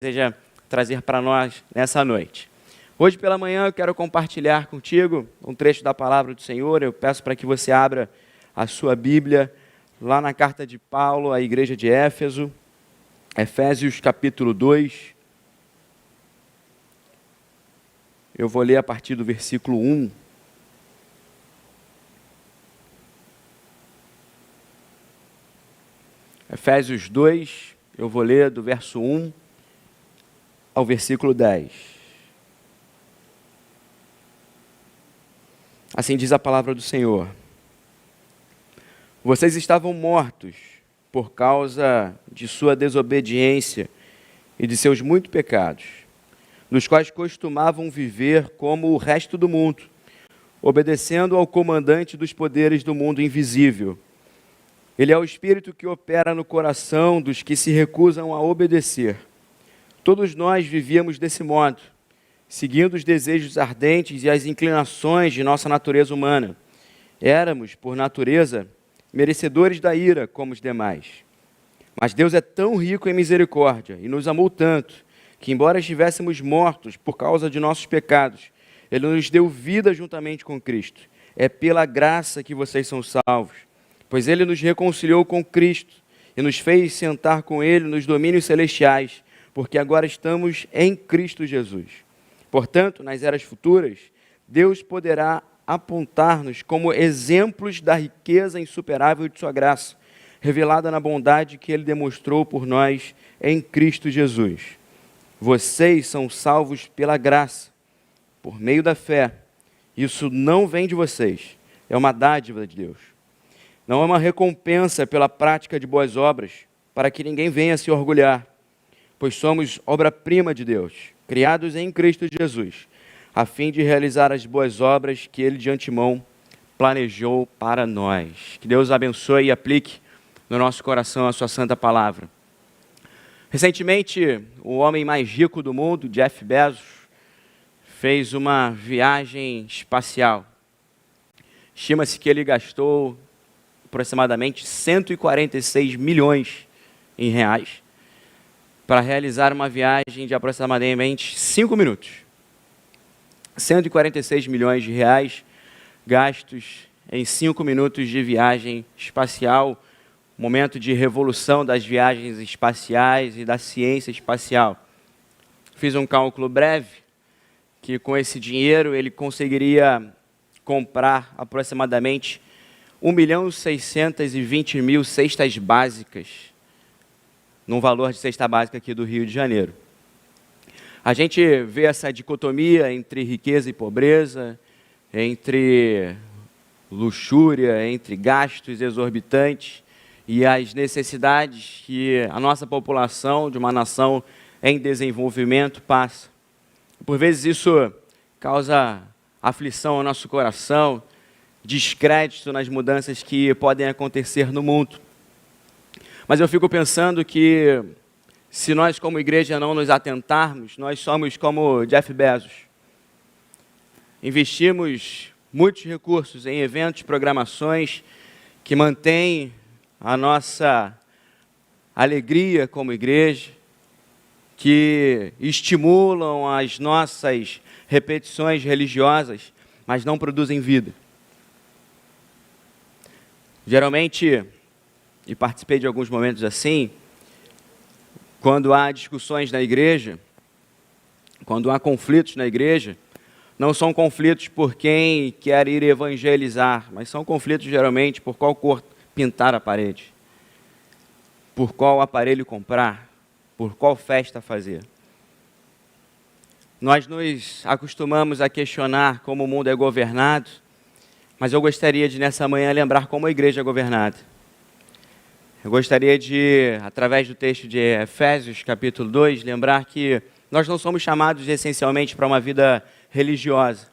deseja trazer para nós nessa noite. Hoje pela manhã eu quero compartilhar contigo um trecho da palavra do Senhor. Eu peço para que você abra a sua Bíblia lá na carta de Paulo à igreja de Éfeso, Efésios capítulo 2. Eu vou ler a partir do versículo 1. Efésios 2, eu vou ler do verso 1 ao versículo 10. Assim diz a palavra do Senhor. Vocês estavam mortos por causa de sua desobediência e de seus muitos pecados, nos quais costumavam viver como o resto do mundo, obedecendo ao comandante dos poderes do mundo invisível. Ele é o Espírito que opera no coração dos que se recusam a obedecer. Todos nós vivíamos desse modo, seguindo os desejos ardentes e as inclinações de nossa natureza humana. Éramos, por natureza, merecedores da ira como os demais. Mas Deus é tão rico em misericórdia e nos amou tanto, que embora estivéssemos mortos por causa de nossos pecados, Ele nos deu vida juntamente com Cristo. É pela graça que vocês são salvos, pois Ele nos reconciliou com Cristo e nos fez sentar com Ele nos domínios celestiais, porque agora estamos em Cristo Jesus. Portanto, nas eras futuras, Deus poderá apontar-nos como exemplos da riqueza insuperável de sua graça, revelada na bondade que Ele demonstrou por nós em Cristo Jesus. Vocês são salvos pela graça, por meio da fé. Isso não vem de vocês, é uma dádiva de Deus. Não é uma recompensa pela prática de boas obras, para que ninguém venha se orgulhar, pois somos obra-prima de Deus, criados em Cristo Jesus, a fim de realizar as boas obras que Ele de antemão planejou para nós. Que Deus abençoe e aplique no nosso coração a sua santa palavra. Recentemente, o homem mais rico do mundo, Jeff Bezos, fez uma viagem espacial. Estima-se que ele gastou aproximadamente 146 milhões em reais para realizar uma viagem de aproximadamente 5 minutos. 146 milhões de reais gastos em 5 minutos de viagem espacial, momento de revolução das viagens espaciais e da ciência espacial. Fiz um cálculo breve, que com esse dinheiro ele conseguiria comprar aproximadamente 1.620.000 cestas básicas, num valor de cesta básica aqui do Rio de Janeiro. A gente vê essa dicotomia entre riqueza e pobreza, entre luxúria, entre gastos exorbitantes e as necessidades que a nossa população de uma nação em desenvolvimento passa. Por vezes isso causa aflição ao nosso coração, descrédito nas mudanças que podem acontecer no mundo. Mas eu fico pensando que, se nós como igreja não nos atentarmos, nós somos como Jeff Bezos. Investimos muitos recursos em eventos, programações que mantêm a nossa alegria como igreja, que estimulam as nossas repetições religiosas, mas não produzem vida. Geralmente, e participei de alguns momentos assim, quando há discussões na igreja, quando há conflitos na igreja, não são conflitos por quem quer ir evangelizar, mas são conflitos geralmente por qual cor pintar a parede, por qual aparelho comprar, por qual festa fazer. Nós nos acostumamos a questionar como o mundo é governado, mas eu gostaria de, nessa manhã, lembrar como a igreja é governada. Eu gostaria de, através do texto de Efésios, capítulo 2, lembrar que nós não somos chamados essencialmente para uma vida religiosa.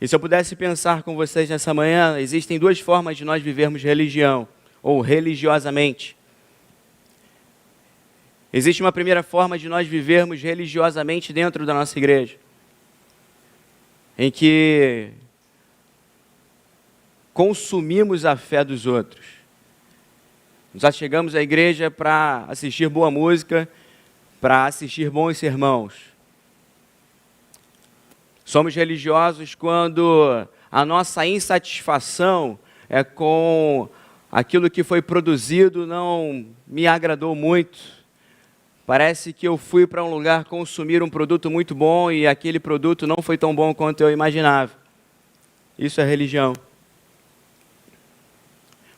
E se eu pudesse pensar com vocês nessa manhã, existem duas formas de nós vivermos religião, ou religiosamente. Existe uma primeira forma de nós vivermos religiosamente dentro da nossa igreja, em que consumimos a fé dos outros. Nós chegamos à igreja para assistir boa música, para assistir bons sermãos. Somos religiosos quando a nossa insatisfação é com aquilo que foi produzido, não me agradou muito. Parece que eu fui para um lugar consumir um produto muito bom e aquele produto não foi tão bom quanto eu imaginava. Isso é religião.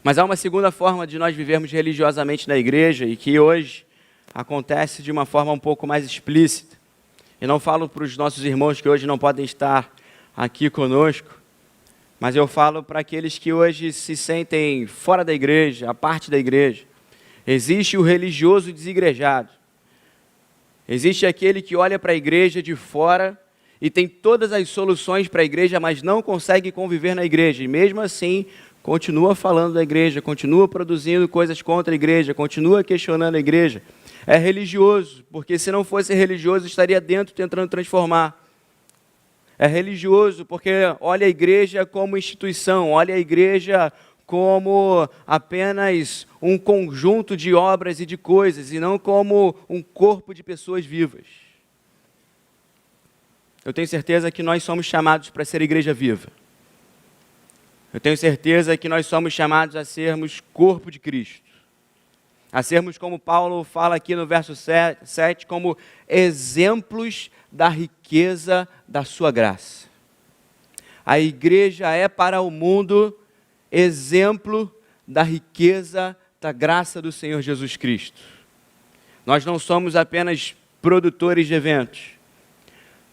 Mas há uma segunda forma de nós vivermos religiosamente na igreja e que hoje acontece de uma forma um pouco mais explícita. Eu não falo para os nossos irmãos que hoje não podem estar aqui conosco, mas eu falo para aqueles que hoje se sentem fora da igreja, a parte da igreja. Existe o religioso desigrejado. Existe aquele que olha para a igreja de fora e tem todas as soluções para a igreja, mas não consegue conviver na igreja. E mesmo assim, continua falando da igreja, continua produzindo coisas contra a igreja, continua questionando a igreja. É religioso, porque se não fosse religioso, estaria dentro tentando transformar. É religioso, porque olha a igreja como instituição, olha a igreja como apenas um conjunto de obras e de coisas, e não como um corpo de pessoas vivas. Eu tenho certeza que nós somos chamados para ser igreja viva. Eu tenho certeza que nós somos chamados a sermos corpo de Cristo. A sermos, como Paulo fala aqui no verso 7, como exemplos da riqueza da sua graça. A igreja é para o mundo exemplo da riqueza da graça do Senhor Jesus Cristo. Nós não somos apenas produtores de eventos.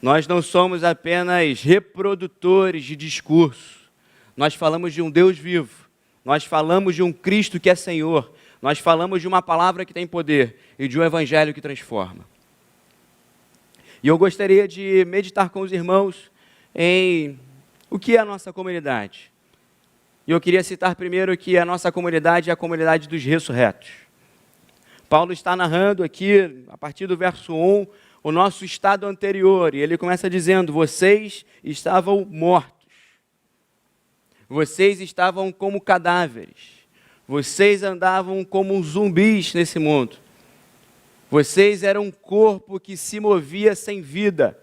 Nós não somos apenas reprodutores de discurso. Nós falamos de um Deus vivo. Nós falamos de um Cristo que é Senhor. Nós falamos de uma palavra que tem poder e de um evangelho que transforma. E eu gostaria de meditar com os irmãos em o que é a nossa comunidade. E eu queria citar primeiro que a nossa comunidade é a comunidade dos ressurretos. Paulo está narrando aqui, a partir do verso 1, o nosso estado anterior. E ele começa dizendo: vocês estavam mortos. Vocês estavam como cadáveres. Vocês andavam como zumbis nesse mundo. Vocês eram um corpo que se movia sem vida.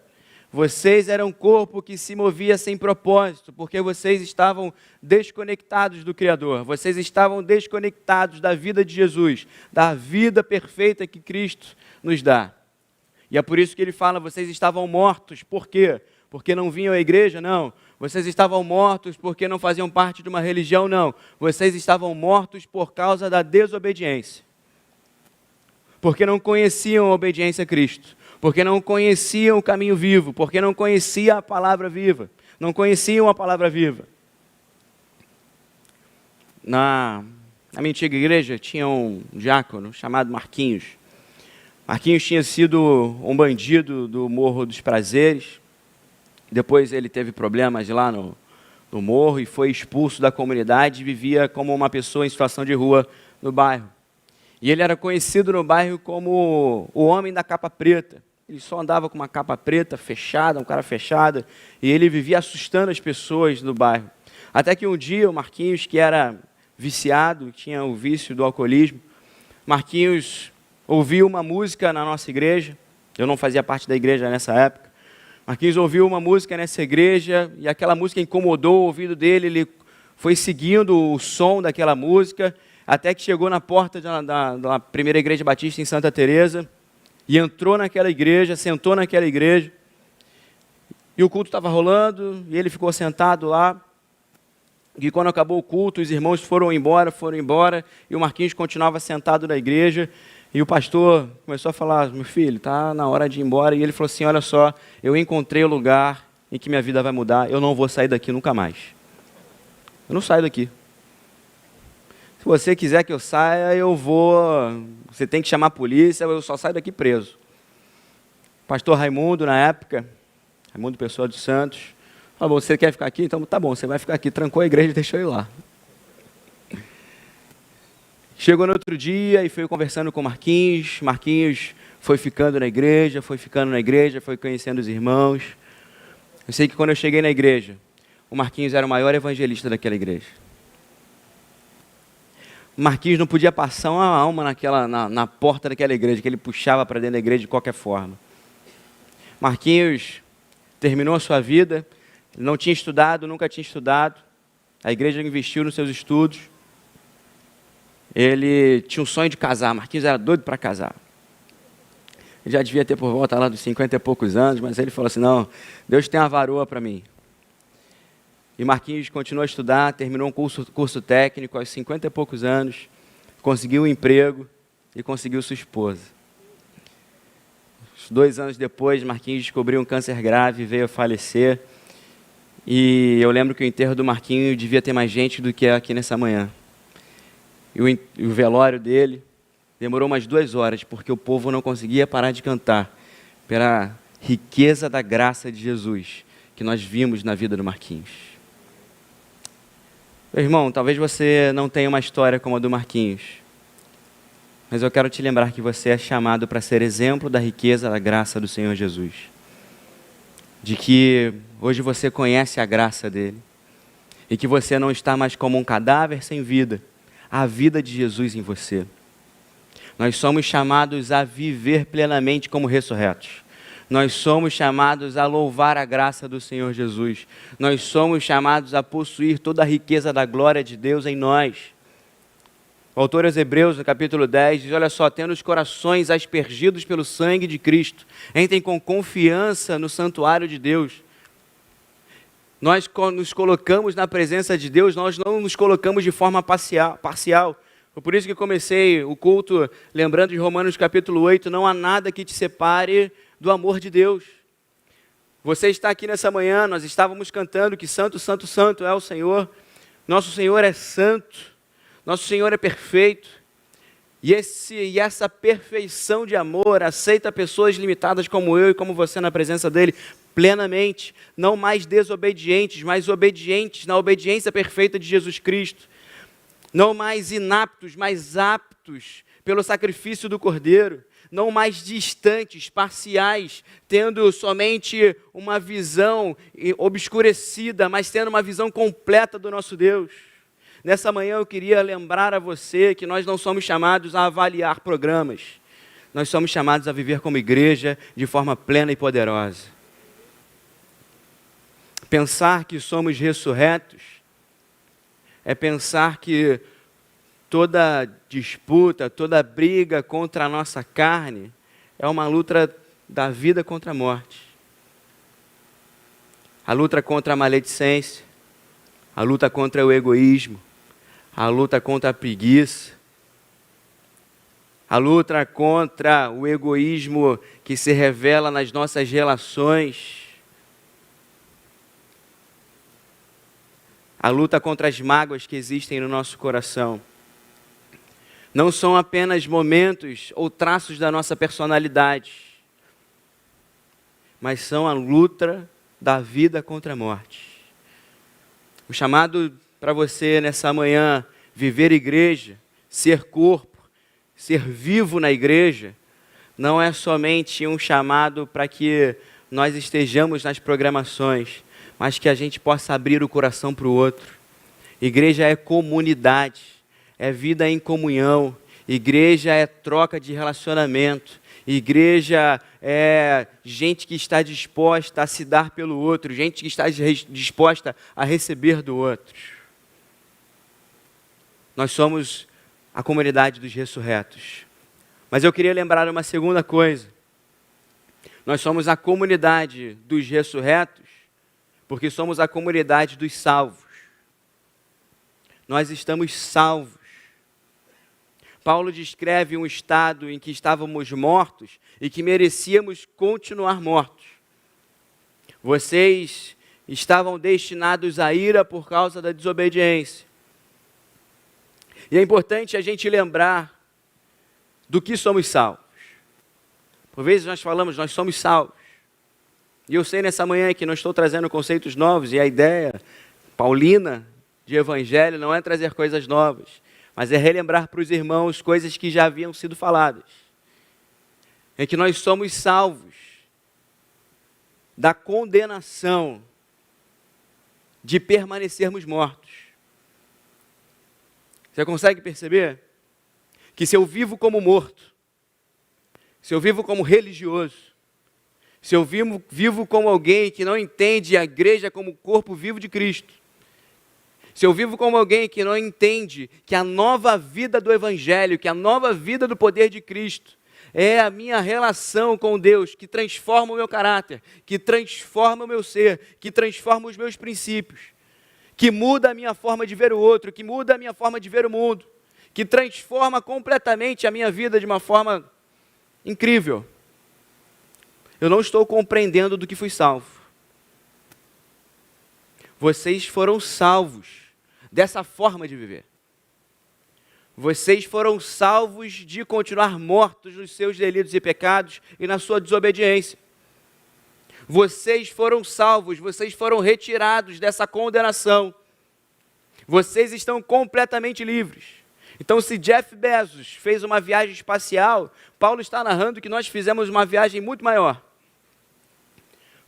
Vocês eram um corpo que se movia sem propósito, porque vocês estavam desconectados do Criador. Vocês estavam desconectados da vida de Jesus, da vida perfeita que Cristo nos dá. E é por isso que ele fala: vocês estavam mortos. Por quê? Porque não vinham à igreja? Não. Vocês estavam mortos porque não faziam parte de uma religião? Não. Vocês estavam mortos por causa da desobediência. Porque não conheciam a obediência a Cristo. Porque não conheciam o caminho vivo. Porque não conheciam a palavra viva. Não conheciam a palavra viva. Na minha antiga igreja tinha um diácono chamado Marquinhos. Marquinhos tinha sido um bandido do Morro dos Prazeres. Depois ele teve problemas lá no morro e foi expulso da comunidade e vivia como uma pessoa em situação de rua no bairro. E ele era conhecido no bairro como o homem da capa preta. Ele só andava com uma capa preta fechada, um cara fechado, e ele vivia assustando as pessoas no bairro. Até que um dia o Marquinhos, que era viciado, tinha o vício do alcoolismo, Marquinhos ouviu uma música na nossa igreja. Eu não fazia parte da igreja nessa época. Marquinhos ouviu uma música nessa igreja e aquela música incomodou o ouvido dele. Ele foi seguindo o som daquela música até que chegou na porta da primeira igreja batista em Santa Teresa e entrou naquela igreja, sentou naquela igreja. E o culto estava rolando e ele ficou sentado lá. E quando acabou o culto, os irmãos foram embora e o Marquinhos continuava sentado na igreja. E o pastor começou a falar: meu filho, está na hora de ir embora. E ele falou assim: olha só, eu encontrei o lugar em que minha vida vai mudar, eu não vou sair daqui nunca mais. Eu não saio daqui. Se você quiser que eu saia, eu vou. Você tem que chamar a polícia, eu só saio daqui preso. Pastor Raimundo, na época, Raimundo Pessoa dos Santos, falou: você quer ficar aqui? Então tá bom, você vai ficar aqui. Trancou a igreja e deixou eu ir lá. Chegou no outro dia e foi conversando com Marquinhos. Marquinhos foi ficando na igreja, foi conhecendo os irmãos. Eu sei que quando eu cheguei na igreja, o Marquinhos era o maior evangelista daquela igreja. Marquinhos não podia passar uma alma na porta daquela igreja, que ele puxava para dentro da igreja de qualquer forma. Marquinhos terminou a sua vida, ele não tinha estudado, nunca tinha estudado, a igreja investiu nos seus estudos, ele tinha um sonho de casar, Marquinhos era doido para casar. Ele já devia ter por volta lá dos 50 e poucos anos, mas ele falou assim, não, Deus tem uma varoa para mim. E Marquinhos continuou a estudar, terminou um curso técnico aos 50 e poucos anos, conseguiu um emprego e conseguiu sua esposa. 2 anos depois, Marquinhos descobriu um câncer grave e veio a falecer. E eu lembro que o enterro do Marquinhos devia ter mais gente do que aqui nessa manhã. E o velório dele demorou umas 2 horas, porque o povo não conseguia parar de cantar pela riqueza da graça de Jesus que nós vimos na vida do Marquinhos. Meu irmão, talvez você não tenha uma história como a do Marquinhos, mas eu quero te lembrar que você é chamado para ser exemplo da riqueza da graça do Senhor Jesus. De que hoje você conhece a graça dele e que você não está mais como um cadáver sem vida, há a vida de Jesus em você. Nós somos chamados a viver plenamente como ressurretos. Nós somos chamados a louvar a graça do Senhor Jesus. Nós somos chamados a possuir toda a riqueza da glória de Deus em nós. O autor aos Hebreus, no capítulo 10, diz, olha só, tendo os corações aspergidos pelo sangue de Cristo, entrem com confiança no santuário de Deus. Nós nos colocamos na presença de Deus, nós não nos colocamos de forma parcial. Foi por isso que comecei o culto lembrando de Romanos capítulo 8, não há nada que te separe do amor de Deus. Você está aqui nessa manhã, nós estávamos cantando que santo, santo, santo é o Senhor. Nosso Senhor é santo, nosso Senhor é perfeito. E essa perfeição de amor aceita pessoas limitadas como eu e como você na presença dEle plenamente. Não mais desobedientes, mas obedientes na obediência perfeita de Jesus Cristo. Não mais inaptos, mas aptos pelo sacrifício do Cordeiro. Não mais distantes, parciais, tendo somente uma visão obscurecida, mas tendo uma visão completa do nosso Deus. Nessa manhã eu queria lembrar a você que nós não somos chamados a avaliar programas. Nós somos chamados a viver como igreja de forma plena e poderosa. Pensar que somos ressurretos é pensar que toda disputa, toda briga contra a nossa carne é uma luta da vida contra a morte. A luta contra a maledicência, a luta contra o egoísmo, a luta contra a preguiça, a luta contra o egoísmo que se revela nas nossas relações, a luta contra as mágoas que existem no nosso coração. Não são apenas momentos ou traços da nossa personalidade, mas são a luta da vida contra a morte. O chamado para você nessa manhã, viver igreja, ser corpo, ser vivo na igreja, não é somente um chamado para que nós estejamos nas programações, mas que a gente possa abrir o coração para o outro. Igreja é comunidade, é vida em comunhão, igreja é troca de relacionamento, igreja é gente que está disposta a se dar pelo outro, gente que está disposta a receber do outro. Nós somos a comunidade dos ressurretos. Mas eu queria lembrar uma segunda coisa. Nós somos a comunidade dos ressurretos, porque somos a comunidade dos salvos. Nós estamos salvos. Paulo descreve um estado em que estávamos mortos e que merecíamos continuar mortos. Vocês estavam destinados à ira por causa da desobediência. E é importante a gente lembrar do que somos salvos. Por vezes nós falamos, nós somos salvos. E eu sei nessa manhã que não estou trazendo conceitos novos, e a ideia paulina de evangelho não é trazer coisas novas, mas é relembrar para os irmãos coisas que já haviam sido faladas. É que nós somos salvos da condenação de permanecermos mortos. Você consegue perceber que se eu vivo como morto, se eu vivo como religioso, se eu vivo como alguém que não entende a igreja como o corpo vivo de Cristo, se eu vivo como alguém que não entende que a nova vida do Evangelho, que a nova vida do poder de Cristo, é a minha relação com Deus, que transforma o meu caráter, que transforma o meu ser, que transforma os meus princípios, que muda a minha forma de ver o outro, que muda a minha forma de ver o mundo, que transforma completamente a minha vida de uma forma incrível. Eu não estou compreendendo do que fui salvo. Vocês foram salvos dessa forma de viver. Vocês foram salvos de continuar mortos nos seus delitos e pecados e na sua desobediência. Vocês foram salvos, vocês foram retirados dessa condenação. Vocês estão completamente livres. Então, se Jeff Bezos fez uma viagem espacial, Paulo está narrando que nós fizemos uma viagem muito maior.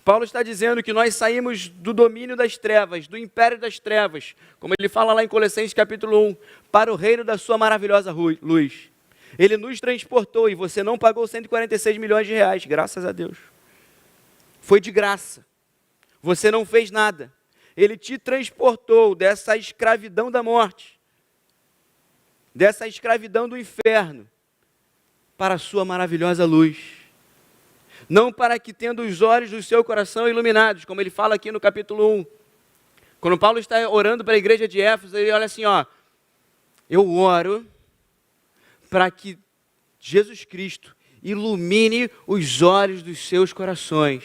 Paulo está dizendo que nós saímos do domínio das trevas, do império das trevas, como ele fala lá em Colossenses capítulo 1, para o reino da sua maravilhosa luz. Ele nos transportou e você não pagou 146 milhões de reais, graças a Deus. Foi de graça. Você não fez nada. Ele te transportou dessa escravidão da morte, dessa escravidão do inferno, para a sua maravilhosa luz. Não para que tendo os olhos do seu coração iluminados, como ele fala aqui no capítulo 1. Quando Paulo está orando para a igreja de Éfeso, ele olha assim, eu oro para que Jesus Cristo ilumine os olhos dos seus corações,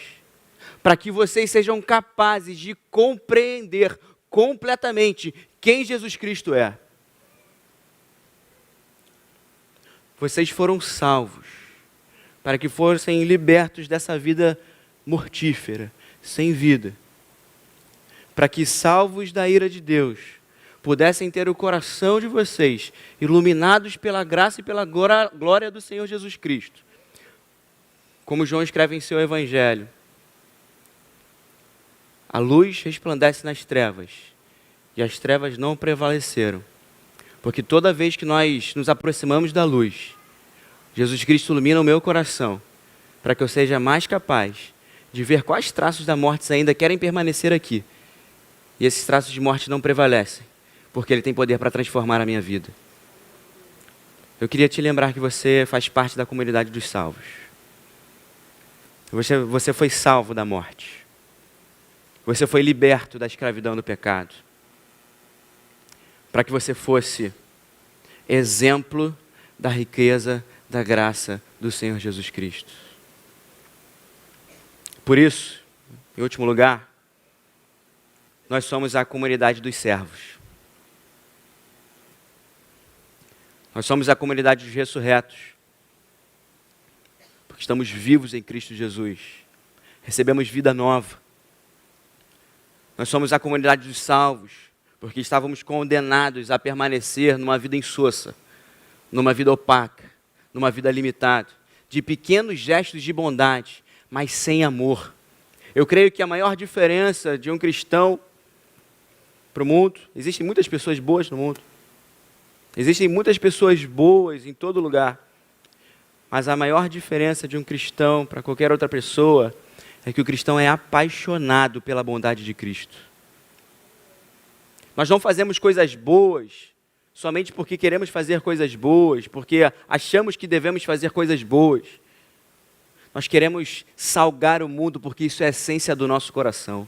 para que vocês sejam capazes de compreender completamente quem Jesus Cristo é. Vocês foram salvos para que fossem libertos dessa vida mortífera, sem vida. Para que, salvos da ira de Deus, pudessem ter o coração de vocês iluminados pela graça e pela glória do Senhor Jesus Cristo. Como João escreve em seu Evangelho, a luz resplandece nas trevas, e as trevas não prevaleceram. Porque toda vez que nós nos aproximamos da luz, Jesus Cristo ilumina o meu coração, para que eu seja mais capaz de ver quais traços da morte ainda querem permanecer aqui. E esses traços de morte não prevalecem, porque Ele tem poder para transformar a minha vida. Eu queria te lembrar que você faz parte da comunidade dos salvos. Você foi salvo da morte. Você foi liberto da escravidão do pecado. Para que você fosse exemplo da riqueza da graça do Senhor Jesus Cristo. Por isso, em último lugar, nós somos a comunidade dos servos. Nós somos a comunidade dos ressurretos, porque estamos vivos em Cristo Jesus. Recebemos vida nova. Nós somos a comunidade dos salvos, porque estávamos condenados a permanecer numa vida insossa, numa vida opaca, numa vida limitada, de pequenos gestos de bondade, mas sem amor. Eu creio que a maior diferença de um cristão para o mundo, existem muitas pessoas boas no mundo, existem muitas pessoas boas em todo lugar, mas a maior diferença de um cristão para qualquer outra pessoa é que o cristão é apaixonado pela bondade de Cristo. Nós não fazemos coisas boas somente porque queremos fazer coisas boas, porque achamos que devemos fazer coisas boas. Nós queremos salgar o mundo porque isso é a essência do nosso coração.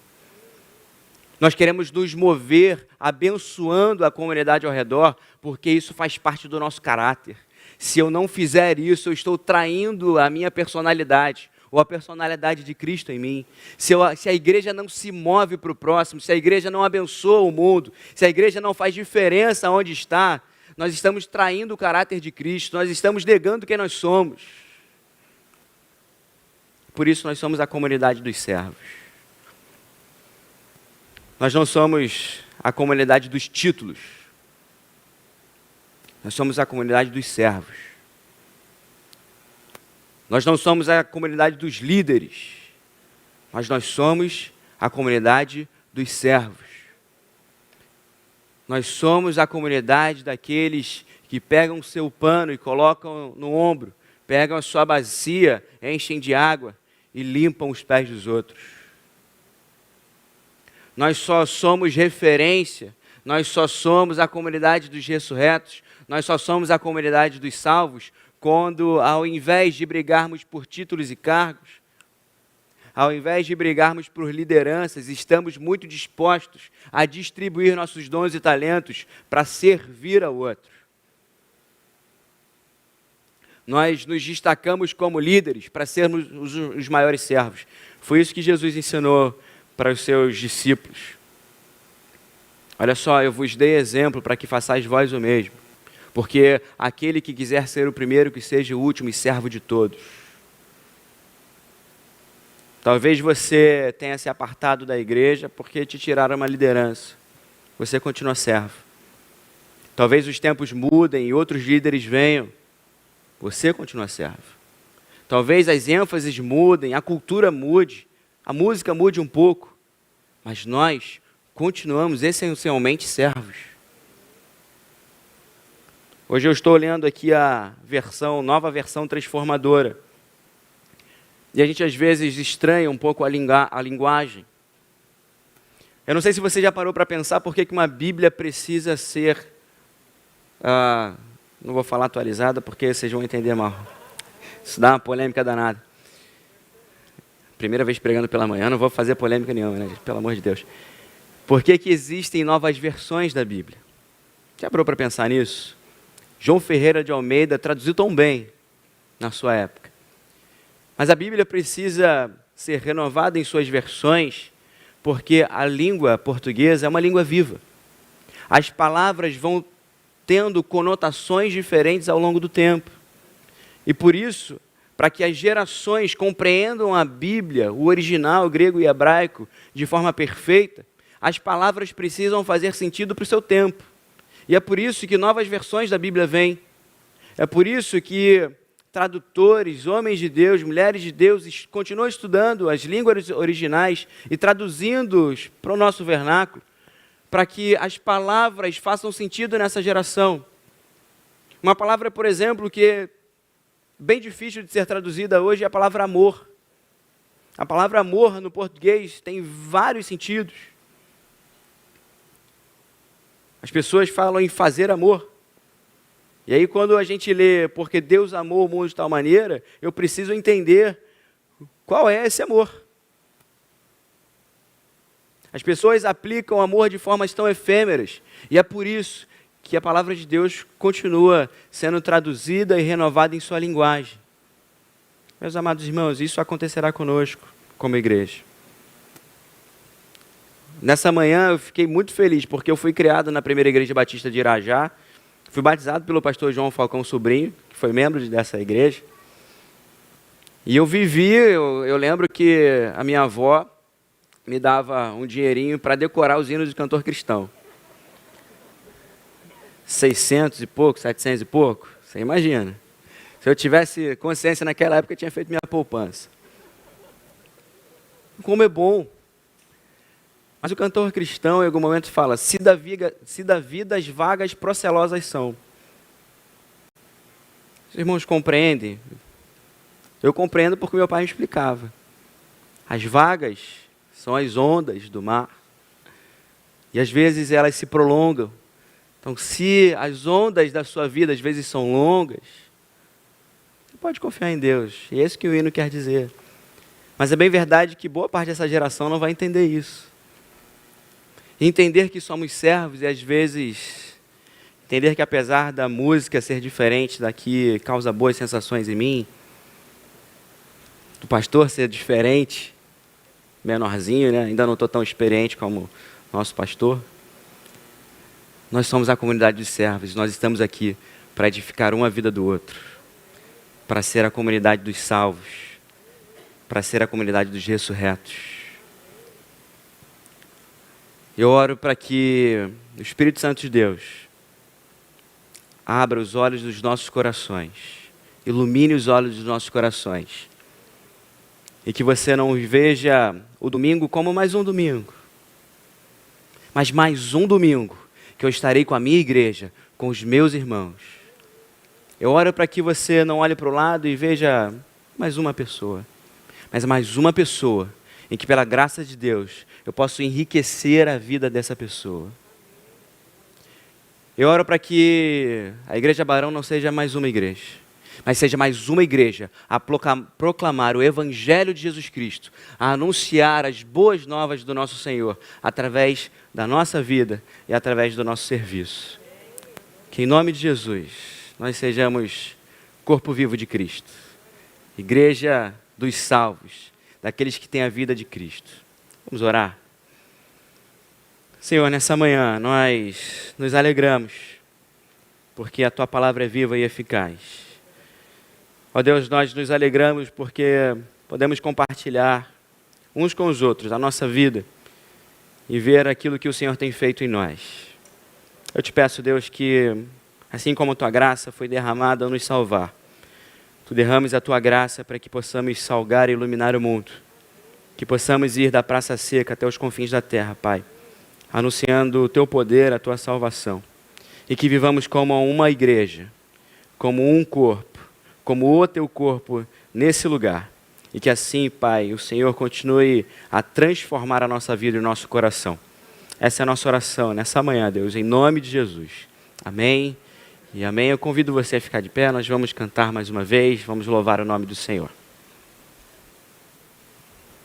Nós queremos nos mover abençoando a comunidade ao redor porque isso faz parte do nosso caráter. Se eu não fizer isso, eu estou traindo a minha personalidade, ou a personalidade de Cristo em mim. Se a igreja não se move para o próximo, se a igreja não abençoa o mundo, se a igreja não faz diferença onde está, nós estamos traindo o caráter de Cristo, nós estamos negando quem nós somos. Por isso nós somos a comunidade dos servos. Nós não somos a comunidade dos títulos. Nós somos a comunidade dos servos. Nós não somos a comunidade dos líderes, mas nós somos a comunidade dos servos. Nós somos a comunidade daqueles que pegam o seu pano e colocam no ombro, pegam a sua bacia, enchem de água e limpam os pés dos outros. Nós só somos referência, nós só somos a comunidade dos ressurretos, nós só somos a comunidade dos salvos, quando, ao invés de brigarmos por títulos e cargos, ao invés de brigarmos por lideranças, estamos muito dispostos a distribuir nossos dons e talentos para servir ao outro. Nós nos destacamos como líderes para sermos os maiores servos. Foi isso que Jesus ensinou para os seus discípulos. Olha só, eu vos dei exemplo para que façais vós o mesmo. Porque aquele que quiser ser o primeiro, que seja o último e servo de todos. Talvez você tenha se apartado da igreja porque te tiraram uma liderança. Você continua servo. Talvez os tempos mudem e outros líderes venham. Você continua servo. Talvez as ênfases mudem, a cultura mude, a música mude um pouco. Mas nós continuamos essencialmente servos. Hoje eu estou lendo aqui a nova versão transformadora. E a gente às vezes estranha um pouco a linguagem. Eu não sei se você já parou para pensar por que uma Bíblia precisa ser, não vou falar atualizada porque vocês vão entender mal. Isso dá uma polêmica danada. Primeira vez pregando pela manhã, não vou fazer polêmica nenhuma, né, gente? Pelo amor de Deus. Por que existem novas versões da Bíblia? Já parou para pensar nisso? João Ferreira de Almeida traduziu tão bem na sua época. Mas a Bíblia precisa ser renovada em suas versões, porque a língua portuguesa é uma língua viva. As palavras vão tendo conotações diferentes ao longo do tempo. E por isso, para que as gerações compreendam a Bíblia, o original grego e hebraico, de forma perfeita, as palavras precisam fazer sentido para o seu tempo. E é por isso que novas versões da Bíblia vêm. É por isso que tradutores, homens de Deus, mulheres de Deus, continuam estudando as línguas originais e traduzindo-os para o nosso vernáculo, para que as palavras façam sentido nessa geração. Uma palavra, por exemplo, que é bem difícil de ser traduzida hoje é a palavra amor. A palavra amor no português tem vários sentidos. As pessoas falam em fazer amor. E aí quando a gente lê, porque Deus amou o mundo de tal maneira, eu preciso entender qual é esse amor. As pessoas aplicam amor de formas tão efêmeras, e é por isso que a palavra de Deus continua sendo traduzida e renovada em sua linguagem. Meus amados irmãos, isso acontecerá conosco como igreja. Nessa manhã eu fiquei muito feliz, porque eu fui criado na primeira igreja batista de Irajá. Fui batizado pelo pastor João Falcão Sobrinho, que foi membro dessa igreja. E eu lembro que a minha avó me dava um dinheirinho para decorar os hinos de cantor cristão. 600 e pouco, 700 e pouco, você imagina. Se eu tivesse consciência naquela época, eu tinha feito minha poupança. Como é bom. Mas o cantor cristão, em algum momento, fala, se da vida as vagas procelosas são. Os irmãos compreendem? Eu compreendo porque meu pai me explicava. As vagas são as ondas do mar. E às vezes elas se prolongam. Então, se as ondas da sua vida às vezes são longas, você pode confiar em Deus. E é isso que o hino quer dizer. Mas é bem verdade que boa parte dessa geração não vai entender isso. Entender que somos servos e às vezes entender que apesar da música ser diferente daqui, causa boas sensações em mim, do pastor ser diferente, menorzinho, né? Ainda não estou tão experiente como nosso pastor. Nós somos a comunidade dos servos, nós estamos aqui para edificar uma vida do outro, para ser a comunidade dos salvos, para ser a comunidade dos ressurretos. Eu oro para que o Espírito Santo de Deus abra os olhos dos nossos corações, ilumine os olhos dos nossos corações, e que você não veja o domingo como mais um domingo, mas mais um domingo que eu estarei com a minha igreja, com os meus irmãos. Eu oro para que você não olhe para o lado e veja mais uma pessoa, mas mais uma pessoa em que, pela graça de Deus, eu posso enriquecer a vida dessa pessoa. Eu oro para que a Igreja Barão não seja mais uma igreja, mas seja mais uma igreja a proclamar o Evangelho de Jesus Cristo, a anunciar as boas novas do nosso Senhor, através da nossa vida e através do nosso serviço. Que em nome de Jesus, nós sejamos corpo vivo de Cristo, igreja dos salvos, daqueles que têm a vida de Cristo. Vamos orar? Senhor, nessa manhã nós nos alegramos, porque a Tua palavra é viva e eficaz. Ó Deus, nós nos alegramos porque podemos compartilhar uns com os outros a nossa vida e ver aquilo que o Senhor tem feito em nós. Eu te peço, Deus, que assim como a Tua graça foi derramada a nos salvar, Tu derrames a Tua graça para que possamos salgar e iluminar o mundo, que possamos ir da praça seca até os confins da terra, Pai, anunciando o Teu poder, a Tua salvação, e que vivamos como uma igreja, como um corpo, como o Teu corpo nesse lugar, e que assim, Pai, o Senhor continue a transformar a nossa vida e o nosso coração. Essa é a nossa oração nessa manhã, Deus, em nome de Jesus. Amém e amém. Eu convido você a ficar de pé, nós vamos cantar mais uma vez, vamos louvar o nome do Senhor.